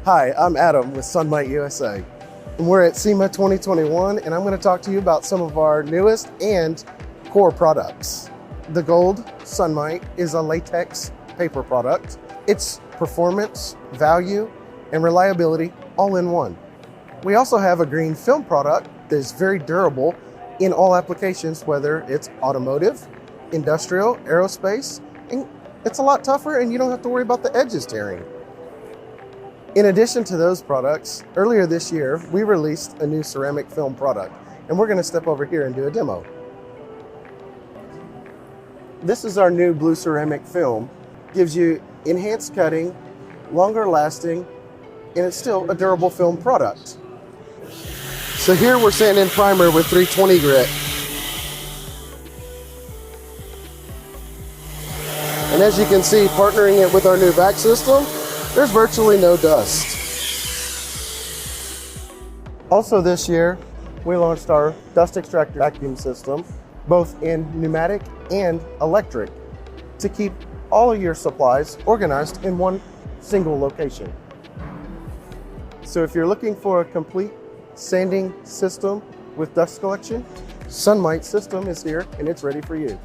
Hi, I'm Adam with Sunmight USA. And we're at SEMA 2021, and I'm going to talk to you about some of our newest and core products. The Gold Sunmight is a latex paper product. It's performance, value, and reliability all in one. We also have a green film product that is very durable in all applications, whether it's automotive, industrial, aerospace, and it's a lot tougher and you don't have to worry about the edges tearing. In addition to those products, earlier this year, we released a new ceramic film product, and we're going to step over here and do a demo. This is our new blue ceramic film. Gives you enhanced cutting, longer lasting, and it's still a durable film product. So here we're sanding primer with 320 grit. And as you can see, partnering it with our new vac system, there's virtually no dust. Also this year, we launched our dust extractor vacuum system, both in pneumatic and electric, to keep all of your supplies organized in one single location. So if you're looking for a complete sanding system with dust collection, Sunmight system is here and it's ready for you.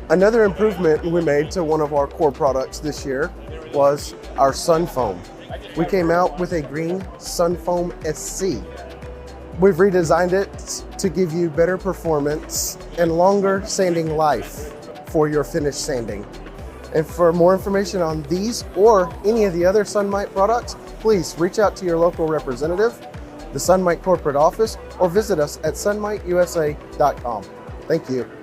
Another improvement we made to one of our core products this year was our Sun Foam. We came out with a green Sun Foam SC. We've redesigned it to give you better performance and longer sanding life for your finished sanding. And for more information on these or any of the other Sunmight products, please reach out to your local representative, the Sunmight corporate office, or visit us at sunmightUSA.com. Thank you.